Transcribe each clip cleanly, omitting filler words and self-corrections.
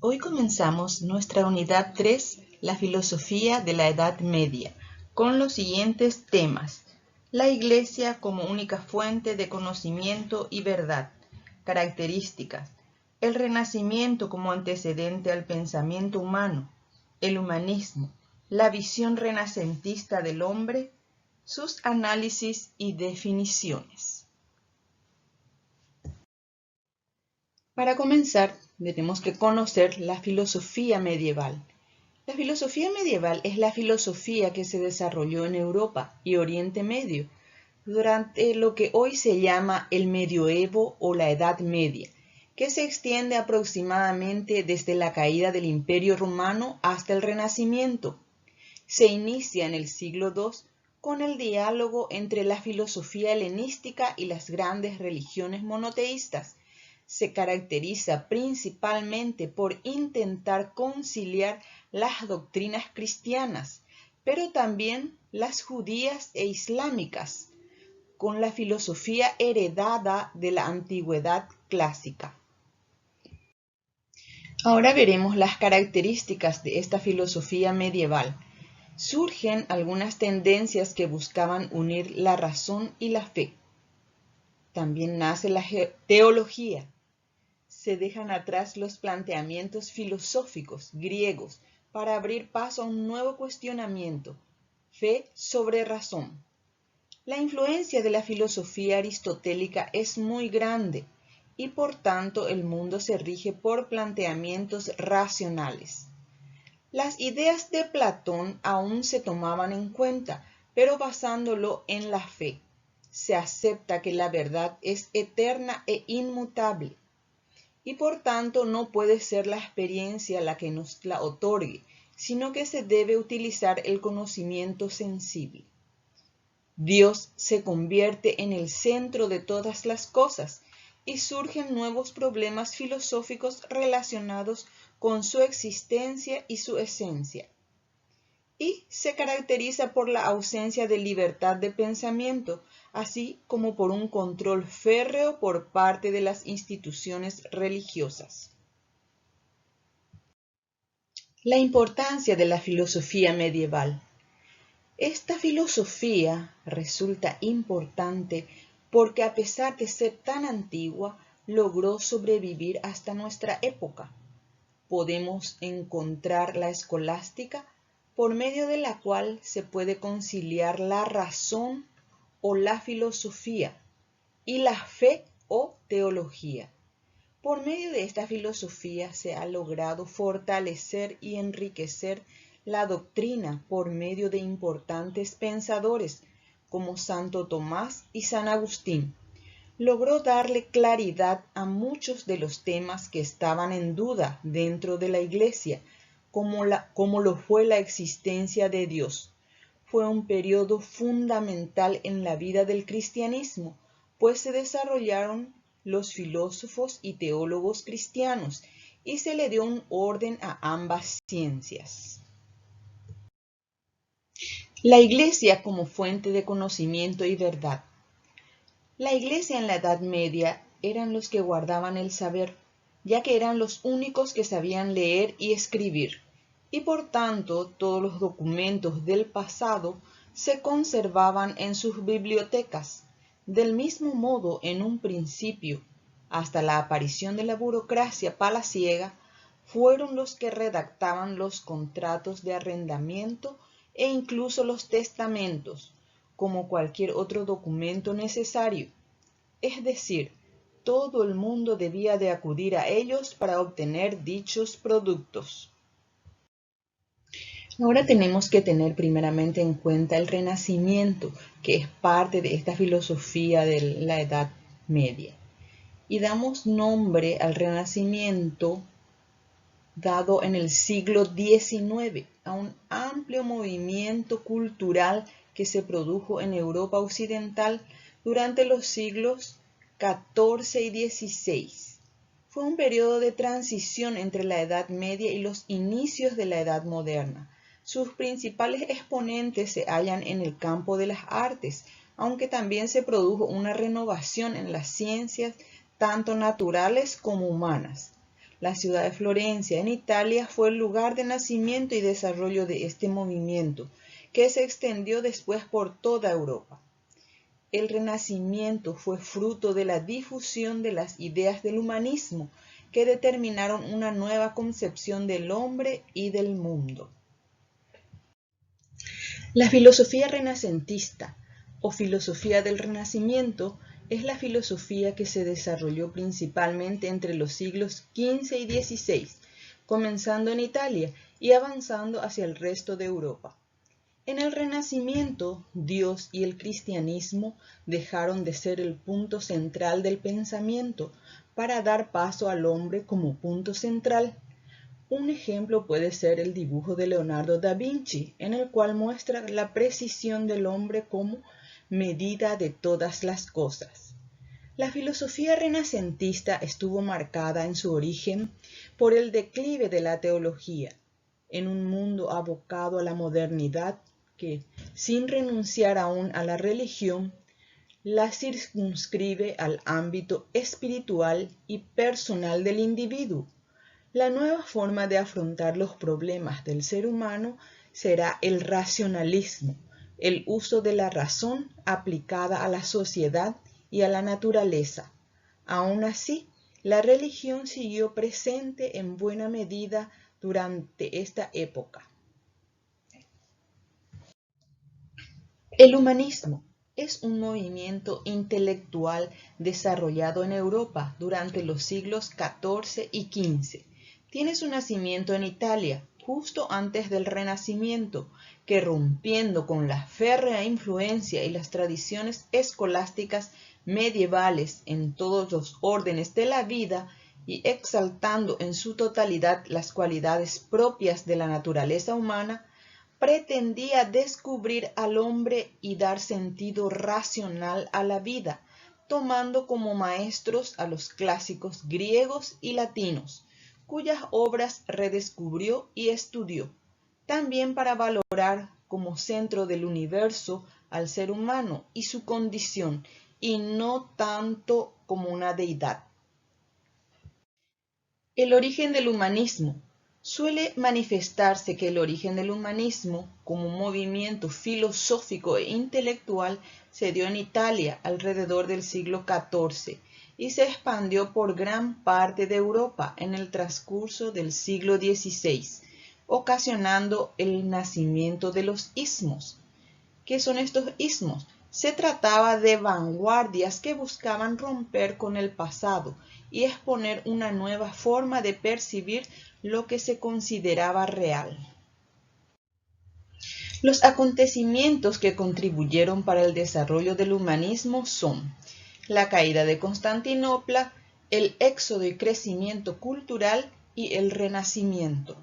Hoy comenzamos nuestra unidad 3, la filosofía de la Edad Media, con los siguientes temas. La Iglesia como única fuente de conocimiento y verdad. Características. El Renacimiento como antecedente al pensamiento humano. El humanismo. La visión renacentista del hombre. Sus análisis y definiciones. Para comenzar, tenemos que conocer la filosofía medieval. La filosofía medieval es la filosofía que se desarrolló en Europa y Oriente Medio durante lo que hoy se llama el Medioevo o la Edad Media, que se extiende aproximadamente desde la caída del Imperio Romano hasta el Renacimiento. Se inicia en el siglo II con el diálogo entre la filosofía helenística y las grandes religiones monoteístas. Se caracteriza principalmente por intentar conciliar las doctrinas cristianas, pero también las judías e islámicas, con la filosofía heredada de la antigüedad clásica. Ahora veremos las características de esta filosofía medieval. Surgen algunas tendencias que buscaban unir la razón y la fe. También nace la teología. Se dejan atrás los planteamientos filosóficos griegos para abrir paso a un nuevo cuestionamiento, fe sobre razón. La influencia de la filosofía aristotélica es muy grande y por tanto el mundo se rige por planteamientos racionales. Las ideas de Platón aún se tomaban en cuenta, pero basándolo en la fe. Se acepta que la verdad es eterna e inmutable, y por tanto no puede ser la experiencia la que nos la otorgue, sino que se debe utilizar el conocimiento sensible. Dios se convierte en el centro de todas las cosas y surgen nuevos problemas filosóficos relacionados con su existencia y su esencia. Y se caracteriza por la ausencia de libertad de pensamiento, así como por un control férreo por parte de las instituciones religiosas. La importancia de la filosofía medieval. Esta filosofía resulta importante porque a pesar de ser tan antigua, logró sobrevivir hasta nuestra época. Podemos encontrar la escolástica, por medio de la cual se puede conciliar la razón o la filosofía y la fe o teología. Por medio de esta filosofía se ha logrado fortalecer y enriquecer la doctrina por medio de importantes pensadores como Santo Tomás y San Agustín. Logró darle claridad a muchos de los temas que estaban en duda dentro de la Iglesia, como lo fue la existencia de Dios. Fue un periodo fundamental en la vida del cristianismo, pues se desarrollaron los filósofos y teólogos cristianos y se le dio un orden a ambas ciencias. La Iglesia como fuente de conocimiento y verdad. La Iglesia en la Edad Media eran los que guardaban el saber, ya que eran los únicos que sabían leer y escribir, y por tanto todos los documentos del pasado se conservaban en sus bibliotecas. Del mismo modo, en un principio, hasta la aparición de la burocracia palaciega, fueron los que redactaban los contratos de arrendamiento e incluso los testamentos, como cualquier otro documento necesario. Es decir, todo el mundo debía de acudir a ellos para obtener dichos productos. Ahora tenemos que tener primeramente en cuenta el Renacimiento, que es parte de esta filosofía de la Edad Media. Y damos nombre al Renacimiento dado en el siglo XIX a un amplio movimiento cultural que se produjo en Europa Occidental durante los siglos XIV y XVI. Fue un periodo de transición entre la Edad Media y los inicios de la Edad Moderna. Sus principales exponentes se hallan en el campo de las artes, aunque también se produjo una renovación en las ciencias tanto naturales como humanas. La ciudad de Florencia, en Italia, fue el lugar de nacimiento y desarrollo de este movimiento, que se extendió después por toda Europa. El Renacimiento fue fruto de la difusión de las ideas del humanismo, que determinaron una nueva concepción del hombre y del mundo. La filosofía renacentista o filosofía del Renacimiento es la filosofía que se desarrolló principalmente entre los siglos XV y XVI, comenzando en Italia y avanzando hacia el resto de Europa. En el Renacimiento, Dios y el cristianismo dejaron de ser el punto central del pensamiento para dar paso al hombre como punto central. Un ejemplo puede ser el dibujo de Leonardo da Vinci, en el cual muestra la precisión del hombre como medida de todas las cosas. La filosofía renacentista estuvo marcada en su origen por el declive de la teología, en un mundo abocado a la modernidad que, sin renunciar aún a la religión, la circunscribe al ámbito espiritual y personal del individuo. La nueva forma de afrontar los problemas del ser humano será el racionalismo, el uso de la razón aplicada a la sociedad y a la naturaleza. Aún así, la religión siguió presente en buena medida durante esta época. El humanismo es un movimiento intelectual desarrollado en Europa durante los siglos XIV y XV. Tiene su nacimiento en Italia, justo antes del Renacimiento, que rompiendo con la férrea influencia y las tradiciones escolásticas medievales en todos los órdenes de la vida y exaltando en su totalidad las cualidades propias de la naturaleza humana, pretendía descubrir al hombre y dar sentido racional a la vida, tomando como maestros a los clásicos griegos y latinos, cuyas obras redescubrió y estudió, también para valorar como centro del universo al ser humano y su condición, y no tanto como una deidad. El origen del humanismo. Suele manifestarse que el origen del humanismo, como movimiento filosófico e intelectual, se dio en Italia alrededor del siglo XIV y se expandió por gran parte de Europa en el transcurso del siglo XVI, ocasionando el nacimiento de los ismos. ¿Qué son estos ismos? Se trataba de vanguardias que buscaban romper con el pasado y exponer una nueva forma de percibir lo que se consideraba real. Los acontecimientos que contribuyeron para el desarrollo del humanismo son la caída de Constantinopla, el éxodo y crecimiento cultural y el Renacimiento.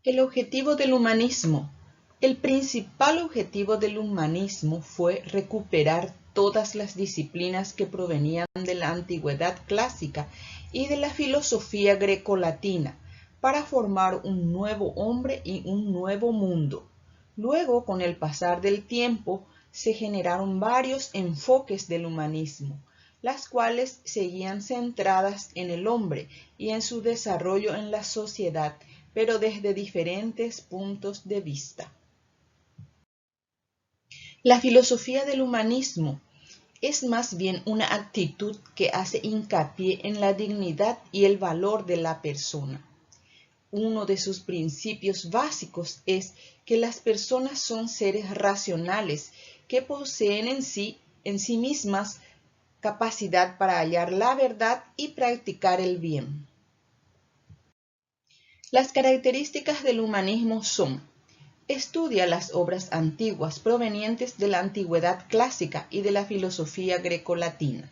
El objetivo del humanismo. El principal objetivo del humanismo fue recuperar todas las disciplinas que provenían de la antigüedad clásica y de la filosofía grecolatina para formar un nuevo hombre y un nuevo mundo. Luego, con el pasar del tiempo, se generaron varios enfoques del humanismo, las cuales seguían centradas en el hombre y en su desarrollo en la sociedad, pero desde diferentes puntos de vista. La filosofía del humanismo es más bien una actitud que hace hincapié en la dignidad y el valor de la persona. Uno de sus principios básicos es que las personas son seres racionales que poseen en sí mismas capacidad para hallar la verdad y practicar el bien. Las características del humanismo son: estudia las obras antiguas provenientes de la antigüedad clásica y de la filosofía grecolatina.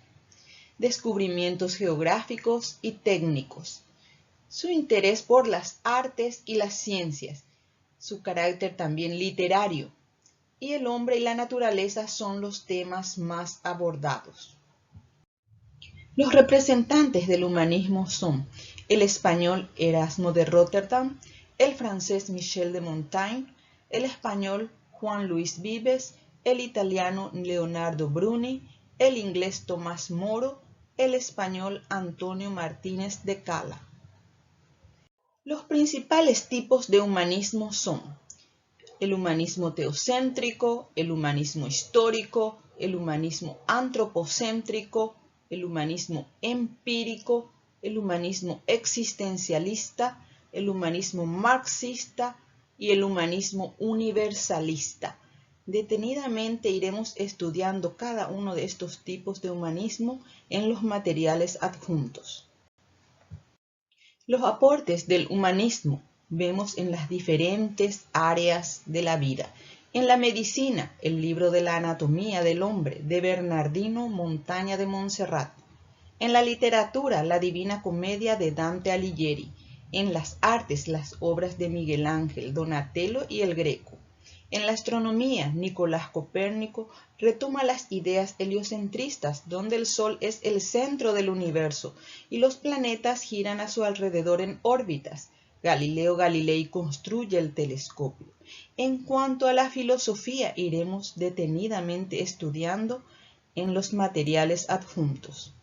Descubrimientos geográficos y técnicos. Su interés por las artes y las ciencias. Su carácter también literario. Y el hombre y la naturaleza son los temas más abordados. Los representantes del humanismo son el español Erasmo de Rotterdam, el francés Michel de Montaigne, el español Juan Luis Vives, el italiano Leonardo Bruni, el inglés Tomás Moro, el español Antonio Martínez de Cala. Los principales tipos de humanismo son el humanismo teocéntrico, el humanismo histórico, el humanismo antropocéntrico, el humanismo empírico, el humanismo existencialista, el humanismo marxista y el humanismo universalista. Detenidamente iremos estudiando cada uno de estos tipos de humanismo en los materiales adjuntos. Los aportes del humanismo vemos en las diferentes áreas de la vida. En la medicina, el libro de la anatomía del hombre de Bernardino Montaña de Montserrat. En la literatura, la Divina Comedia de Dante Alighieri. En las artes, las obras de Miguel Ángel, Donatello y el Greco. En la astronomía, Nicolás Copérnico retoma las ideas heliocentristas, donde el Sol es el centro del universo y los planetas giran a su alrededor en órbitas. Galileo Galilei construye el telescopio. En cuanto a la filosofía, iremos detenidamente estudiando en los materiales adjuntos.